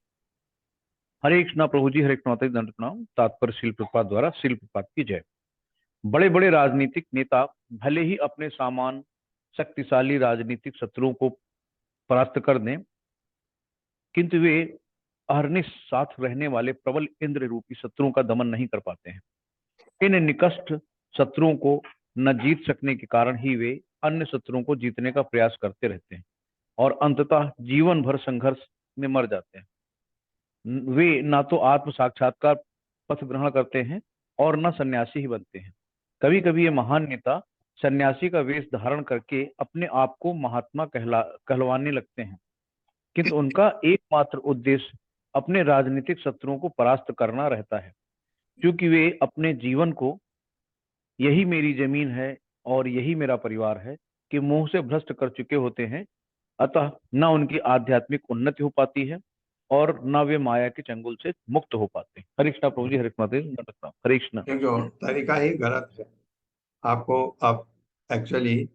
हरे कृष्णा प्रभु जी, हरे कृष्णा दंड प्रणाम। तात्पर्य शील प्रभुपाद द्वारा शील प्रभुपाद की जय। बड़े बड़े राजनीतिक नेता भले ही अपने समान शक्तिशाली राजनीतिक शत्रुओं को परास्त कर दें, किंतु वे अहरनिश साथ रहने वाले प्रबल इंद्र रूपी शत्रुओं का दमन नहीं कर पाते हैं। इन निकष्ट शत्रुओं को न जीत सकने के कारण ही वे अन्य शत्रुओं को जीतने का प्रयास करते रहते हैं और अंततः जीवन भर संघर्ष में मर जाते हैं। वे ना तो आत्म साक्षात्कार पथ ग्रहण करते हैं और न सन्यासी ही बनते हैं। कभी कभी ये महान नेता सन्यासी का वेश धारण करके अपने आप को महात्मा कहलवाने लगते हैं, किंतु उनका एकमात्र उद्देश्य अपने राजनीतिक शत्रुओं को परास्त करना रहता है, क्योंकि वे अपने जीवन को यही मेरी जमीन है और यही मेरा परिवार है कि मुंह से भ्रष्ट कर चुके होते हैं। अतः न उनकी आध्यात्मिक उन्नति हो पाती है और न वे माया के चंगुल से मुक्त हो पाते हैं। हरे कृष्णा प्रभु जी, हरे कृष्णा, हरे कृष्णा। जो तरीका ही गलत है। आपको अब एक्चुअली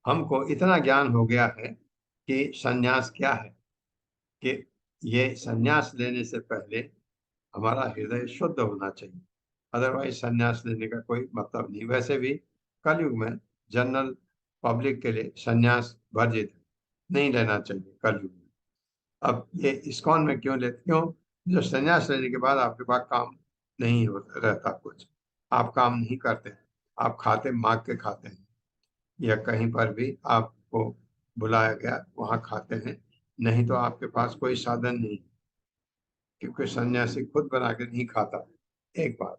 हमको इतना ज्ञान हो गया है कि सन्यास क्या है, कि ये सन्यास लेने से पहले हमारा हृदय शुद्ध होना चाहिए, अदरवाइज सन्यास लेने का कोई मतलब नहीं। वैसे भी कलयुग में जनरल पब्लिक के लिए सन्यास वर्जित है, नहीं लेना चाहिए कलयुग में। अब ये इस्कॉन में क्यों लेते, क्यों? जो सन्यास लेने के बाद आपके पास काम नहीं होता रहता, कुछ आप काम नहीं करते, आप खाते मांग के खाते हैं, या कहीं पर भी आपको बुलाया गया वहां खाते हैं, नहीं तो आपके पास कोई साधन नहीं, क्योंकि सन्यासी खुद बना के नहीं खाता। एक बात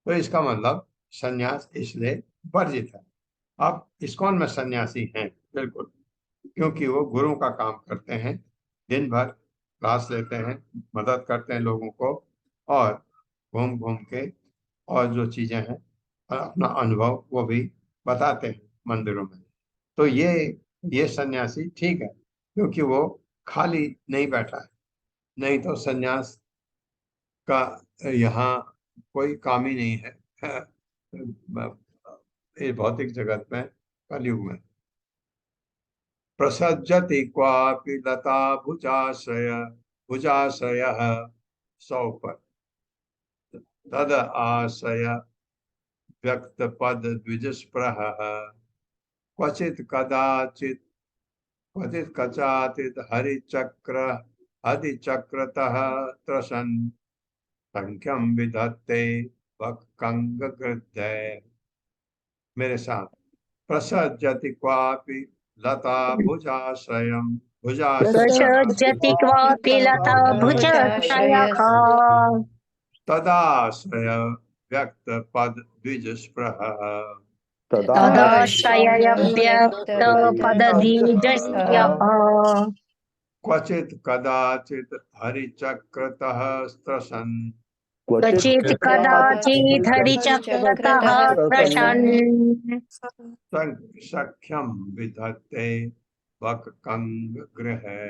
तो इसका मतलब सन्यास इसलिए वर्जित है। अब इस्कॉन में सन्यासी हैं बिल्कुल, क्योंकि वो गुरु का काम करते हैं, दिन भर क्लास लेते हैं, मदद करते हैं लोगों को, और घूम घूम के और जो चीजें हैं और अपना अनुभव वो भी बताते हैं मंदिरों में। तो ये सन्यासी ठीक है, क्योंकि वो खाली नहीं बैठा है। नहीं तो सन्यास का यहाँ कोई काम ही नहीं है ये भौतिक जगत में, कलयुग में। प्रसज्जति क्वापि लता भुजाश्रयः सौपर तद आश्रय व्यक्त पद द्विजस्पृहः क्वचित् कदाचित् हरिचक्रतः त्रसन संख्यम विधत्ते वक्कंगकृत्य। मेरे साथ, प्रसज्जति क्वापि लता भुजाश्रयम् प्रसज्जति क्वापि लता भुजाश्रयः तदाश्रय व्यक्त पद द्विजस्पृहः तदाश्रय व्यक्त पदद्विजस्पृहः क्वचित् कदाचित् हरिचक्रतः स्त्रसन् क्वचित् कदाचित् हरिचक्रतः प्रशन् सख्यं विधत्ते वक्कंगगृहे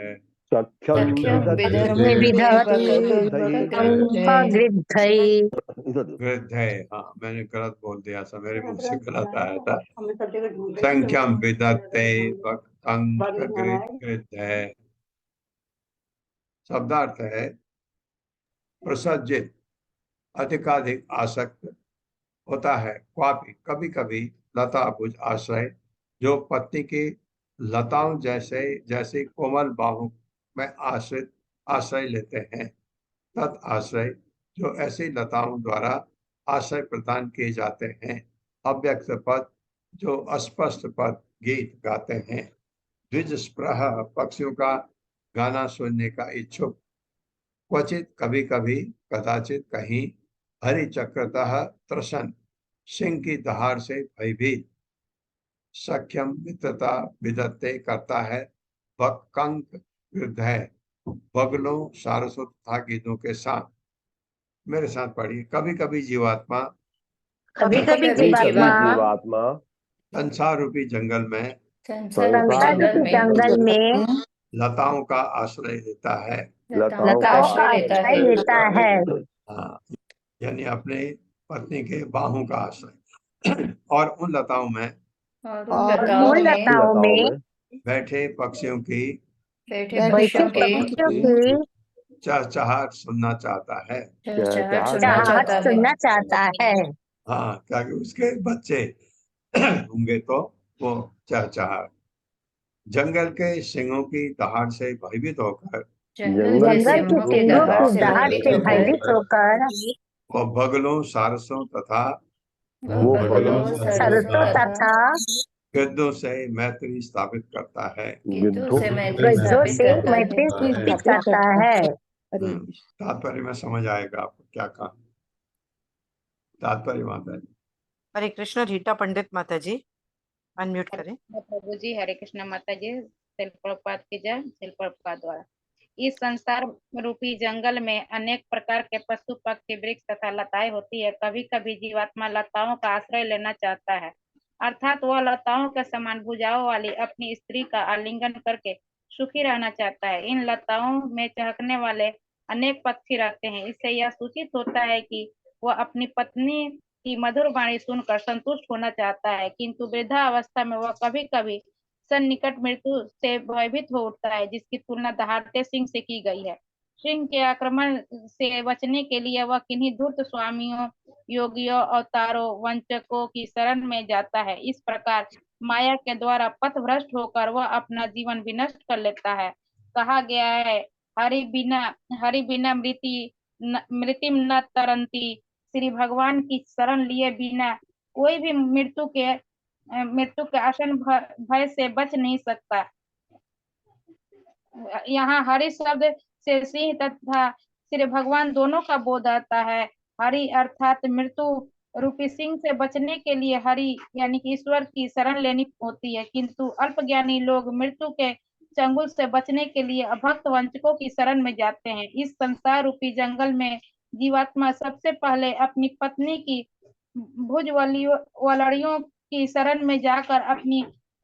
गृध्यै। हाँ, मैंने गलत बोल दिया था, मेरे मुंह से गलत आया था। संख्यम विधत्ते वक्कंगगृध्यै। शब्दार्थ है प्रसज्जित, अधिकाधिक आसक्त होता है, क्वापि कभी कभी, लता भुज आश्रय, जो पत्नी की लताओं जैसे कोमल बाहों में आश्रय लेते हैं, तत् आश्रय, जो ऐसी लताओं द्वारा आश्रय प्रदान किए जाते हैं, अव्यक्त पद, जो अस्पष्ट पद गीत गाते हैं, द्विजस्पृह, पक्षियों का गाना सुनने का इच्छुक, क्वचित कभी कभी, कदाचित कहीं, हरि चक्रतः त्रसन, सिंह की दहाड़ से भयभीत, सख्यम मित्रता विधत्ते करता है, वक्कंक हृदय, बगलों सारसों तथा गिद्धों के साथ। मेरे साथ पढ़िए। कभी कभी जीवात्मा संसार रूपी जंगल में लताओं का आश्रय लेता है। हाँ, यानी अपने पत्नी के बाहों का आश्रय, और उन लताओं में बैठे पक्षियों की चहचहाट सुनना चाहता है। हाँ, ताकि उसके बच्चे होंगे तो वो चहचहाट। जंगल के सिंहों की दहाड़ से भयभीत होकर वो बगलों सारसों तथा गिद्धों से मैत्री स्थापित करता है। तात्पर्य में समझ आएगा आपको क्या कहा। तात्पर्य माता जी। हरे कृष्ण। रीटा पंडित माता जी, अनम्यूट करें। प्रभु जी, हरे कृष्ण माता जी। शिल प्रभुपाद की जय। शिल प्रभुपाद द्वारा इस संसार रूपी जंगल में अनेक प्रकार के पशु पक्षी वृक्ष तथा लताएं होती है। कभी कभी जीवात्मा लताओं का आश्रय लेना चाहता है, अर्थात वह लताओं के समान भुजाओं वाली अपनी स्त्री का आलिंगन करके सुखी रहना चाहता है। इन लताओं में चहकने वाले अनेक पक्षी रहते हैं। इससे यह सूचित होता है कि वह अपनी पत्नी की मधुर वाणी सुनकर संतुष्ट होना चाहता है, किंतु वृद्धा अवस्था में वह कभी कभी सन्निकट मृत्यु से भयभीत हो उठता है, जिसकी तुलना दहाड़ते सिंह से की गई है। सिंह के आक्रमण से बचने के लिए वह किन्हीं धूर्त स्वामियों, योगियों, अवतारों, वंचकों की शरण में जाता है। इस प्रकार माया के द्वारा पथ भ्रष्ट होकर वह अपना जीवन विनष्ट कर लेता है। कहा गया है, हरि बिना मृतिम न तरंती। श्री भगवान की शरण लिए बिना कोई भी मृत्यु के आसन भय से बच नहीं सकता। यहाँ हरि शब्द से सिंह तथा श्री भगवान दोनों का बोध आता है। हरि अर्थात मृत्यु रूपी सिंह से बचने के लिए हरि यानी कि ईश्वर की शरण लेनी होती है, किंतु अल्पज्ञानी लोग मृत्यु के चंगुल से बचने के लिए अभक्त वंचकों की शरण में जाते हैं। इस संसार रूपी जंगल में जीवात्मा सबसे पहले अपनी पत्नी की भुजवलड़ियों की शरण में जाकर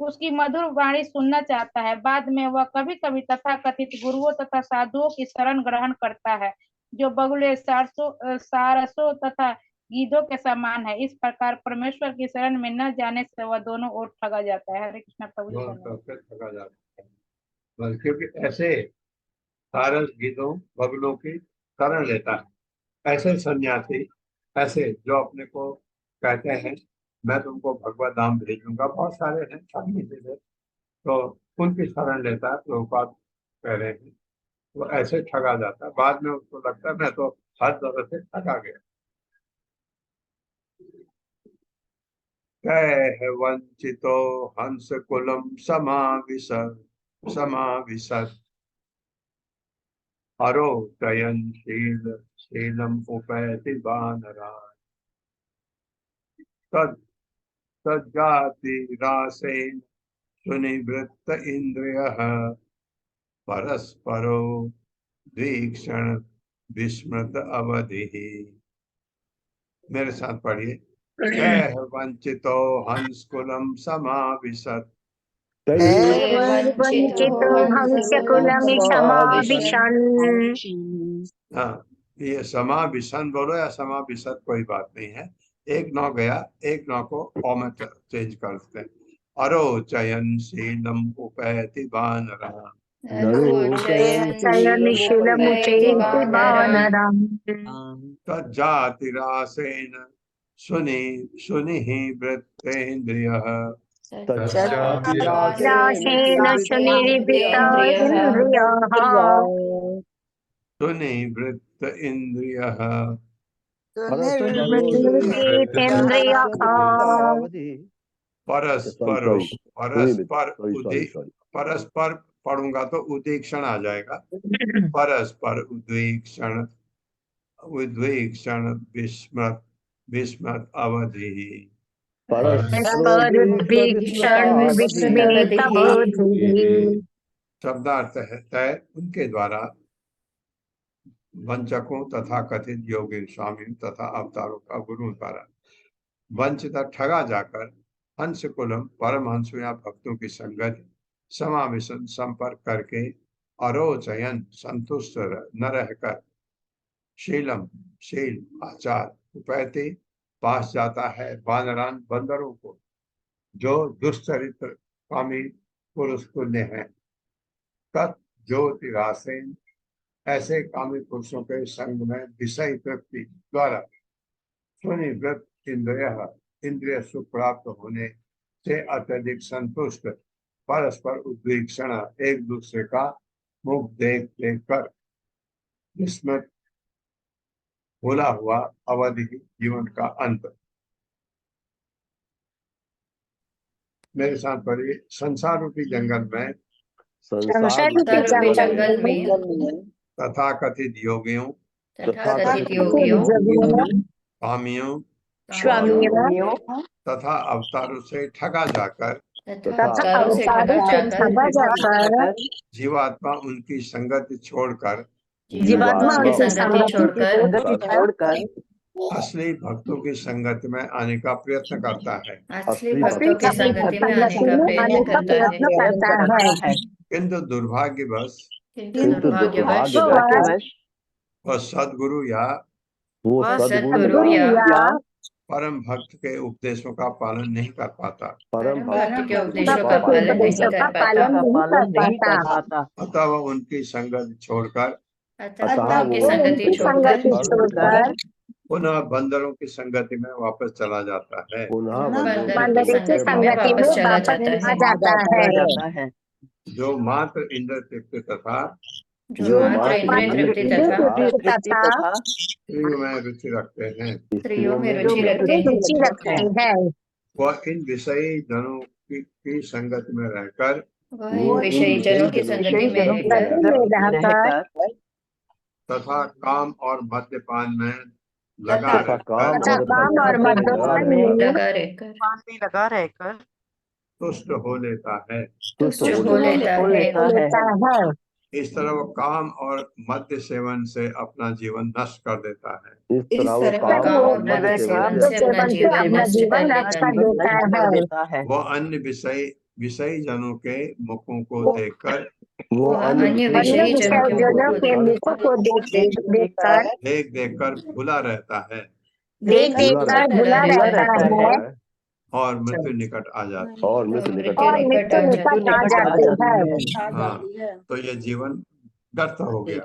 उसकी मधुर वाणी सुनना चाहता है। बाद में वह कभी कभी तथाकथित गुरुओं तथा साधुओं की शरण ग्रहण करता है, जो बगुले, सारसों तथा गीधों के समान है। इस प्रकार परमेश्वर की शरण में न जाने से वह दोनों ओर ठगा जाता है। हरे कृष्ण प्रभु जी। ठगा जाता है, क्योंकि ऐसे सारस, गीधों, बगुलों की शरण लेता है। ऐसे सन्यासी, ऐसे जो अपने को कहते हैं मैं तुमको भगवत धाम भेजूंगा, बहुत सारे हैं, सब मिले, तो उनकी शरण लेता है। प्रभुपाद कह रहे हैं वो ऐसे ठगा जाता है। बाद में उसको लगता है मैं तो हर तरह से ठगा गया। कह वंचितो हंस कुलम समाविशत हरो चयनशील शीलम उपैति वानरान् तज्जाति रासेन सुनिवृत्त इंद्रियः परस्परो द्वीक्षण विस्मृत अवधि। मेरे साथ पढ़िए। कह वंचितो हंस कुलम समाविशत हाँ, ये समाविशन बोलो या समाविशत कोई बात नहीं है। एक नौ गया, एक नौ को ओ में चेंज करते हैं। अरो चयनशीलम उपैति वानरान् तज्जातिरासेन सुनिः वृत्तेन्द्रियः सुनिवृत्त इंद्रियः परस्पर पढ़ूंगा तो उदीक्षण आ जाएगा। परस्पर उद्वीक्षण विस्मृत अवधि। शब्दार्थ है उनके द्वारा वंचकों तथा कथित योगी स्वामी तथा अवतारों का गुरु द्वारा वंचित ठगा जाकर हंस कुलम परमहंसों या भक्तों की संगत समावेशन संपर्क करके अरोचयन संतुष्ट न रहकर शील आचार उपैति पास जाता है वानरान बंदरों को, जो दुष्चरित्र कामी पुरुष तुल्य है। तत् ज्योतिरासेन ऐसे कामी पुरुषों के संग में विषय तृप्ति द्वारा सुनिवृत्त इंद्रिय सुख प्राप्त होने से अत्यधिक संतुष्ट परस्पर उद्वीक्षण एक दूसरे का मुख देख कर जिसमें भूला हुआ अवधि जीवन का अंत। मेरे साथ पढ़िए। संसार रूपी जंगल में तथाकथित योगियों कामियों तथा अवतारों से ठगा जाकर तथा अवतारों से घबरा जाकर जीवात्मा उनकी संगति छोड़कर जीवात्मा उनकी संगति छोड़कर असली भक्तों की संगति में आने का प्रयत्न करता है, असली भक्तों की संगति में आने का प्रयत्न करता है। किंतु दुर्भाग्यवश वह सदगुरु या वो सद्गुरु या परम भक्त के उपदेशों का पालन नहीं कर पाता, परम भक्त के उपदेशों का पालन नहीं कर पाता। अतः वह उनकी संगति छोड़कर अतः उनकी संगति छोड़कर पुनः बंदरों की संगति में वापस चला जाता है। बंदरों की संगति में वापस आ जाता है। जो मात्र इंद्र तृप्ति तथा स्त्रियों में रुचि रखते हैं, वह इन विषयी जनों की संगति में रहकर तथा काम और मद्यपान में लगा रहकर तुष्ट हो लेता है। इस तरह वो काम और मद्य सेवन से अपना जीवन नष्ट कर देता है। वो अन्य विषयी जनों के मुखों को देखकर देख देखकर भुला रहता है और मृत्यु निकट आ जाती है। हाँ, तो ये जीवन व्यर्थ हो गया।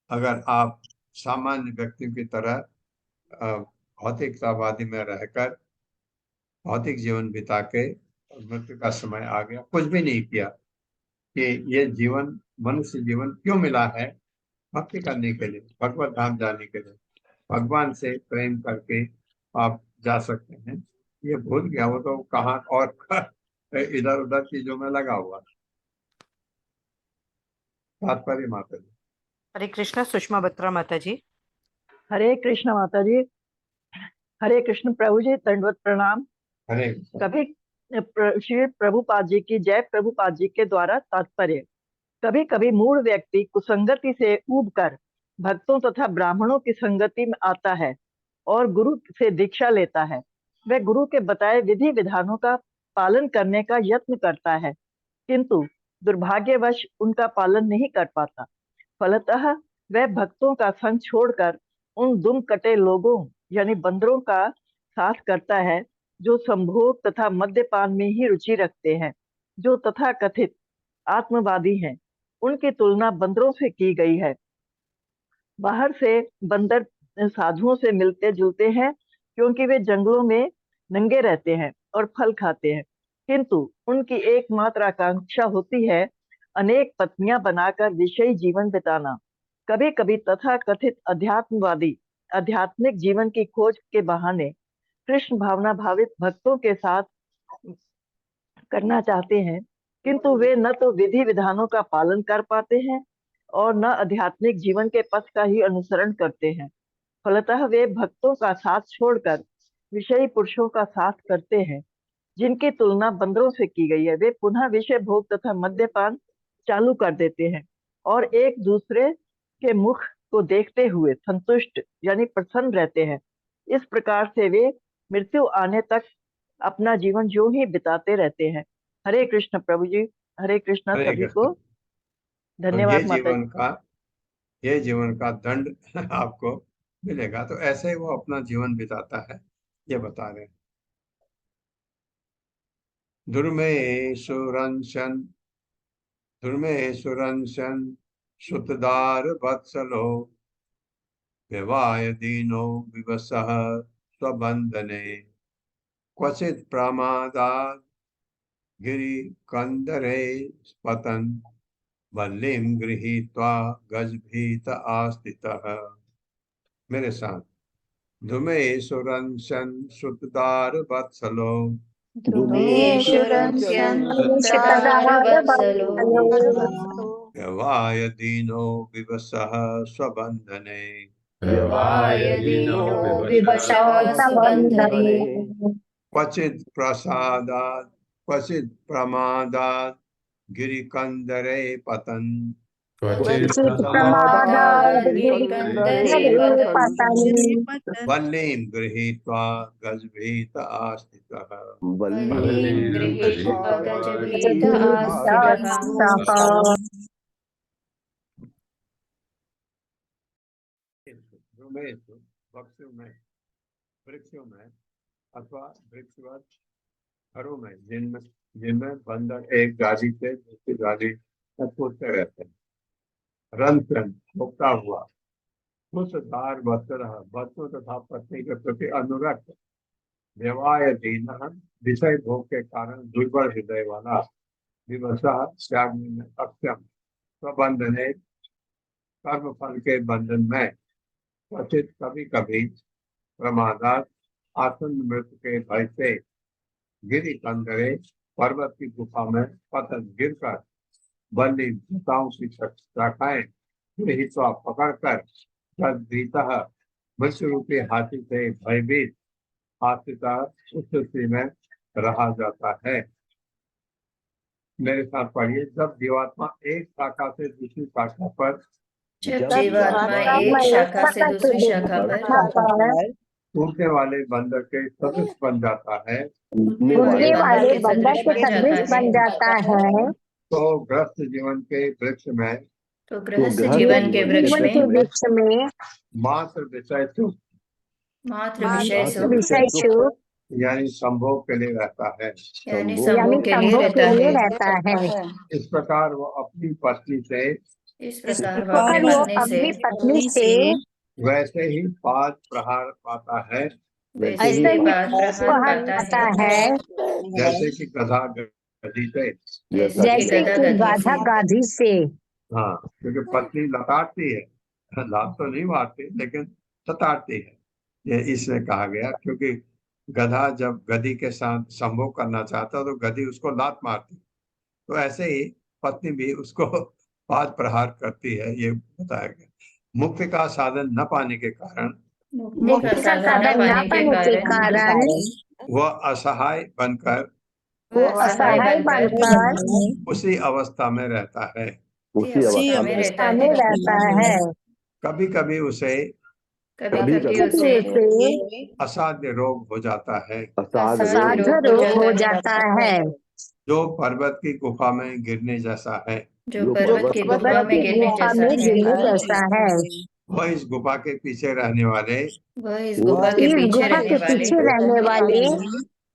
अगर आप सामान्य व्यक्ति की तरह भौतिकतावादी में रहकर भौतिक जीवन बिता के मृत्यु का समय आ गया, कुछ भी नहीं किया, कि ये जीवन मनुष्य जीवन क्यों मिला है? भक्ति करने के लिए, भगवत धाम जाने के लिए, भगवान से प्रेम करके आप जा सकते हैं। ये भूल गया, वो तो कहाँ और इधर उधर चीजों में लगा हुआ। तात्पर्य माता जी। हरे कृष्ण। सुषमा बत्रा माता जी। हरे कृष्ण माता जी। हरे कृष्ण प्रभु जी, दंडवत प्रणाम। हरे कभी श्री प्रभुपाद जी की जय। प्रभुपाद जी के द्वारा तात्पर्य, कभी कभी मूढ़ व्यक्ति कुसंगति से ऊबकर भक्तों तथा ब्राह्मणों की संगति में आता है और गुरु से दीक्षा लेता है। वह गुरु के बताए विधि विधानों का पालन करने का यत्न करता है, किंतु दुर्भाग्यवश उनका पालन नहीं कर पाता। फलतः वह भक्तों का संग छोड़कर उन दुम कटे लोगों यानी बंदरों का साथ करता है, जो संभोग तथा मद्यपान में ही रुचि रखते हैं, जो तथा कथित आत्मवादी हैं। उनकी तुलना बंदरों से की गई है। बाहर से बंदर साधुओं से मिलते जुलते हैं, क्योंकि वे जंगलों में नंगे रहते हैं और फल खाते हैं, किंतु उनकी एकमात्र आकांक्षा होती है अनेक पत्नियां बनाकर विषयी जीवन बिताना। कभी कभी तथा कथित अध्यात्मवादी आध्यात्मिक जीवन की खोज के बहाने कृष्ण भावना भावित भक्तों के साथ करना चाहते हैं, किंतु वे न तो विधि विधानों का पालन कर पाते हैं और न आध्यात्मिक जीवन के पथ का ही अनुसरण करते हैं। फलतः वे भक्तों का साथ छोड़कर विषयी पुरुषों का साथ करते हैं, जिनकी तुलना बंदरों से की गई है। वे पुनः विषय भोग तथा मद्यपान चालू कर देते हैं और एक दूसरे के मुख को देखते हुए संतुष्ट यानी प्रसन्न रहते हैं। इस प्रकार से वे मृत्यु आने तक अपना जीवन यूं ही बिताते रहते हैं। हरे कृष्ण प्रभु जी। हरे कृष्ण सभी को धन्यवाद माता जी। ये जीवन का दंड आपको मिलेगा, तो ऐसे ही वो अपना जीवन बिताता है, ये बता रहे हैं। दुर्मेशुरंशन सुतदार वत्सलो विवाय दीनो विवसः स्वबंधने क्वचित् प्रमादात् गिरि कंदरे पतन वल्लीं गृहीत्वा गजभीत आस्थितः। मेरे साथ। धुमेशुरंशन सुतदार वत्सलो व्यवाय दीनो विवसः स्वबंधने क्वचित् प्रसादात् क्वचित् प्रमादात् गिरिकन्दरे पतन् क्वचित् प्रमादात् गिरिकन्दरे पतन् वल्लीं गृहीत्वा गजभीत आस्थितः वल्लीं गृहीत्वा गजभीत आस्थितः द्रुमेषु वक्षों में वृक्षों में अथवा वृक्षवत घरों में जिनमें बंदर एक गाड़ी से दूसरी गाड़ी तक कूदते रहते हैं। रंध्रन भोगता हुआ मुसधार बच्चों तथा पत्नी के प्रति अनुरक्त व्यवाय दीन विषय भोग के कारण दुर्बल हृदय वाला विवशः त्याग में अक्षम स्वबंधने कर्म फल के बंधन में क्वचित कभी कभी प्रमादात आसन्न मृत्यु के भय से गिरि कंदरे पर्वत की गुफा में पतन गिरकर बल्ली जटाओं की शाखाएं गृहीत्वा पकड़कर तद्भीतः मृत्यु रूपी हाथी से भयभीत आश्रिता उस स्थिति में रहा जाता है। मेरे साथ पढ़िए। जब जीवात्मा एक शाखा से दूसरी शाखा पर जब जीवात्मा एक शाखा से दूसरी शाखा पर टूटने वाले बंदर के सदृश बन जाता है टूटने वाले बंदर के सदृश बन जाता है तो ग्रस्त जीवन के वृक्ष में तो गृहस्थ जीवन के वृक्ष में मात्र विषय सुख विषय सुख यानी संभोग के लिए रहता है यानी संभोग के लिए रहता है। इस प्रकार वो अपनी पत्नी से अपनी पत्नी से वैसे ही पाद प्रहार पाता है ऐसे ही प्रहार पाता है जैसे कि गधा गधी से जैसे कि गाधा गाधी से। हाँ, क्योंकि पत्नी लताड़ती है, लात तो नहीं मारती लेकिन सताड़ती है, ये इसलिए कहा गया। क्योंकि गधा जब गधी के साथ संभोग करना चाहता तो गधी उसको लात मारती, तो ऐसे ही पत्नी भी उसको पाद प्रहार करती है, ये बताया गया। मुक्ति का साधन न पाने के कारण वह असहाय बनकर उसी अवस्था में रहता है कभी कभी उसे असाध्य रोग हो जाता है जो पर्वत की गुफा में गिरने जैसा है वह इस गुफा के पीछे रहने वाले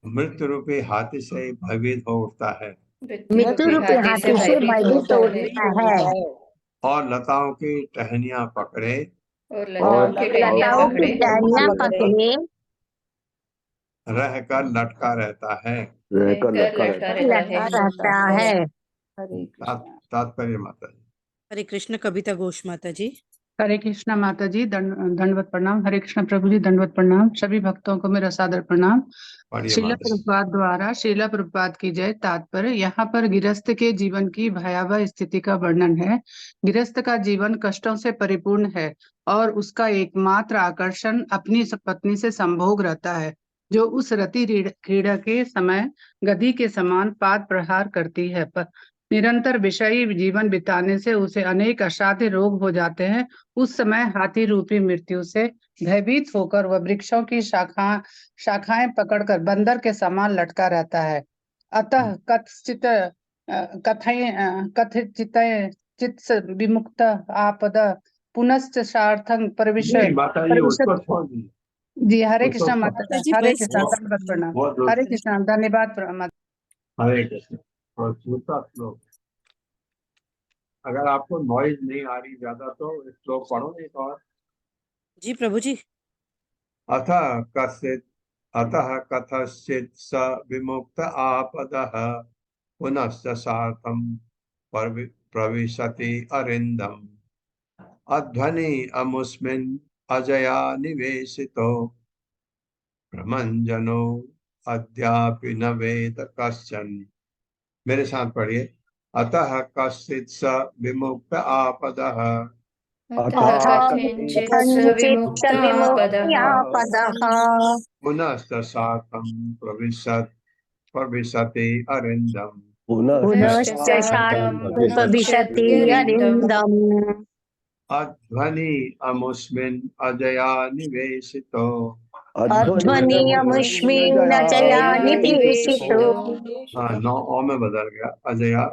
मृत्यु रूपी हाथी से भयभीत हो उठता है और लताओं की टहनियां पकड़े रहकर लटका रहता है। तात्पर्य माता जी। हरे कृष्ण। कविता घोष माता जी। हरे कृष्णा माता जी, दंडवत प्रणाम। हरे कृष्णा प्रभु जी, दंडवत प्रणाम। सभी भक्तों को मेरा सादर प्रणाम। शीला प्रभुपाद द्वारा शीला प्रभुपाद की जय। तात्पर्य, यहाँ पर गृहस्थ के जीवन की भयावह स्थिति का वर्णन है। गृहस्थ का जीवन कष्टों से परिपूर्ण है और उसका एकमात्र आकर्षण अपनी पत्नी से संभोग रहता है, जो उस रति क्रीड़ा के समय गधी के समान पाद प्रहार करती है। निरंतर विषयी जीवन बिताने से उसे अनेक असाध्य रोग हो जाते हैं। उस समय हाथी रूपी मृत्यु से भयभीत होकर वह वृक्षों की शाखाएं पकड़कर बंदर के समान लटका रहता है। अतः कथित चित्त विमुक्त आपद पुनश्च सार्थं प्रविशति। जी हरे कृष्णा माता जी। हरे कृष्णा, धन्यवाद प्रणाम। हरे कृष्णा, धन्यवाद प्रणाम। हरे कृष्ण। और दूसरा श्लोक, अगर आपको नॉइज नहीं आ रही ज्यादा तो श्लोक पढ़ो एक और। जी प्रभु जी। अतः कथश्चित् स विमुक्त आपदः पुनश्च सार्थं प्रविशति अरिन्दम् अध्वनि अमुस्मिन् अजया निवेशितो भ्रमंजनो अद्यापि न वेद कश्चन। मेरे साथ पढ़िए। अतः कश्चित् स विमुक्त आपदः पुनश्च सार्थं प्रविशत् प्रविशति अरिंदम पुनश्चात्तम् उपविशति अरिन्दम् अध्वनि अमुस्मिन् अजया निवेशितो अध्वनियमुष्मिन् अजया निवेशितो हाँ 9 ओ में बदल गया अजया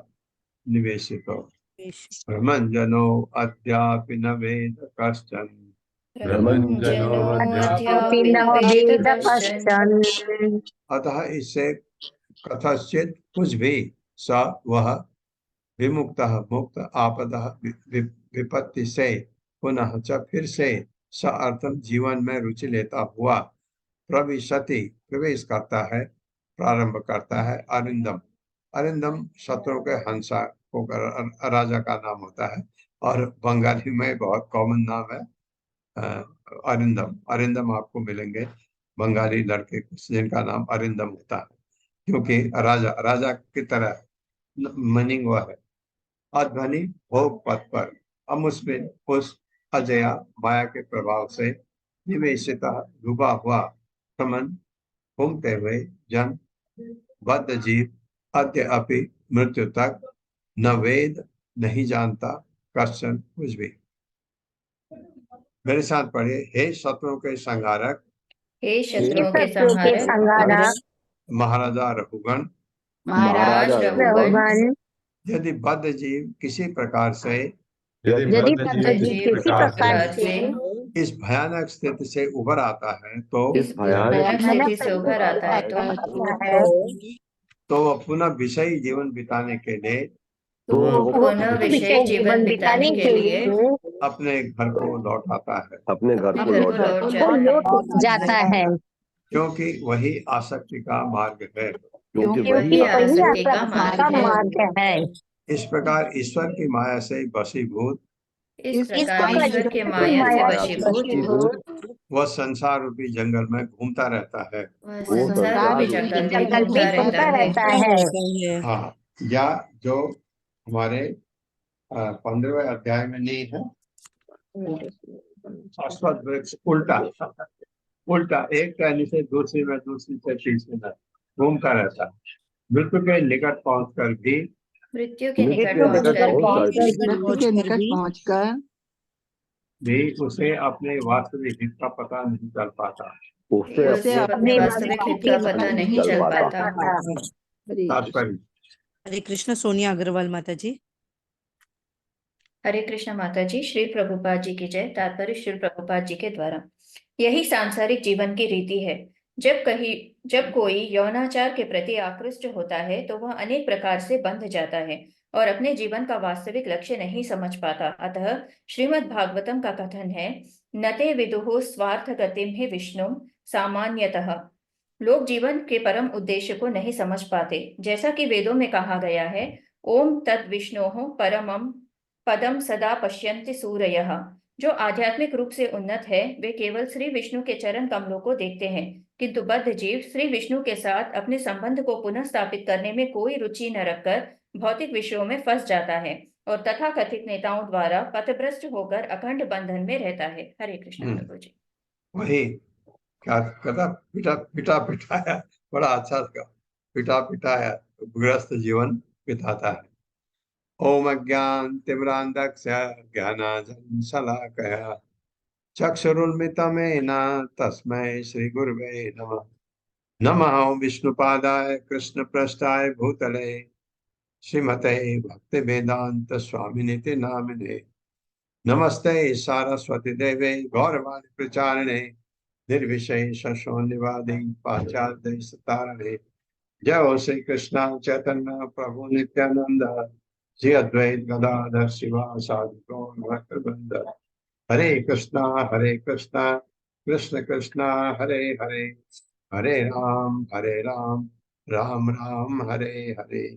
निवेशितो भ्रमंजनो अद्यापि न वेद कश्चन अद्यापि न वेद कश्चन अतः इससे कथचित कुछ भी स वह विमुक्तः मुक्त आपदः विपत्ति से पुनः च फिर से स अर्थम जीवन में रुचि लेता हुआ प्रविशति प्रवेश करता है प्रारंभ करता है अरिंदम अरिंदम शत्रु के हंसा को राजा का नाम होता है और बंगाली में बहुत कॉमन नाम है अरिंदम अरिंदम आपको मिलेंगे बंगाली लड़के कुछ जिनका नाम अरिंदम होता है क्योंकि राजा राजा की तरह मीनिंग वह है अध्वनि भोग पथ पर अमुस्मिन उस अजया माया के प्रभाव से निवेशिता डूबा हुआ समन घूमते हुए जन बद्ध जीव अद्य अपि मृत्यु तक न वेद नहीं जानता कश्चन कुछ भी। मेरे साथ पढ़े हे शत्रुओं के संहारक हे शत्रुओं के संहारक महाराजा रघुगण महाराज रघुगण यदि बद्ध जीव किसी प्रकार से यदि बद्ध जीव किसी प्रकार से इस भयानक स्थिति से उभर आता है तो इस भयानक स्थिति से उभर आता है तो वह पुनः विषयी जीवन बिताने के लिए पुनः विषय जीवन बिताने के लिए अपने घर को लौट आता है अपने घर को लौट जाता है क्योंकि वही आसक्ति का मार्ग है क्योंकि वही आसक्ति का मार्ग है। इस प्रकार ईश्वर की माया से वशीभूत इस प्रकार ईश्वर के माया से वशीभूत वह संसार रूपी जंगल में घूमता रहता है वह संसार रूपी जंगल में घूमता रहता है। हाँ या जो हमारे 15वें अध्याय में नहीं है अश्वत्थ वृक्ष उल्टा उल्टा एक टहनी से दूसरी में दूसरी से तीसरी में घूमता रहता है मृत्यु के निकट पहुंचकर भी मृत्यु के निकट पहुंचकर भी उसे अपने वास्तविक हित का पता नहीं चल पाता उसे अपने वास्तविक हित का पता नहीं चल पाता। तात्पर्य हरे कृष्ण सोनिया अग्रवाल माता जी। हरे कृष्ण माता जी। श्री प्रभुपाद जी की जय। तात्पर्य श्री प्रभुपाद जी के द्वारा यही सांसारिक जीवन की रीति है। जब कोई यौनाचार के प्रति आकृष्ट होता है तो वह अनेक प्रकार से बंध जाता है और अपने जीवन का वास्तविक लक्ष्य नहीं समझ पाता। अतः श्रीमद् भागवतम का कथन है नते विदुः स्वार्थ गतिम ही विष्णु सामान्यतः लोग जीवन के परम उद्देश्य को नहीं समझ पाते। जैसा कि वेदों में कहा गया है ओम तद विष्णोः परमम पदम सदा पश्यन्ति सूरयः। जो आध्यात्मिक रूप से उन्नत है वे केवल श्री विष्णु के चरण कमलों को देखते हैं किंतु बद्ध जीव श्री विष्णु के साथ अपने संबंध को पुनः स्थापित करने में कोई रुचि न रखकर भौतिक विषयों में फंस जाता है और तथाकथित नेताओं द्वारा पथभ्रष्ट होकर अखंड बंधन में रहता है। हरे कृष्ण प्रभु जी। वही क्या कहता पिटा पिटाया बड़ा अच्छा लगा पिटा पिटाया गृहस्थ जीवन बिताता है। ओम अज्ञान तिमिरान्धस्य ज्ञानांजन शलाकया चक्षुरुन्मिलितं तस्मै श्री गुरवे नमः। नमः विष्णुपादाय कृष्णप्रेष्ठाय भूतले श्रीमते भक्ति वेदांत स्वामिनिति नामिने नमस्ते सरस्वती देवे गौरवाणी प्रचारिणे निर्विशेष शून्यवादी पाश्चात्य सतारणे। जय हो श्री कृष्ण चैतन्य प्रभु नित्यानंद श्री अद्वैत गदाधर शिवासादि गौर भक्तवृंद। हरे कृष्णा कृष्ण कृष्णा हरे हरे हरे राम राम राम हरे हरे।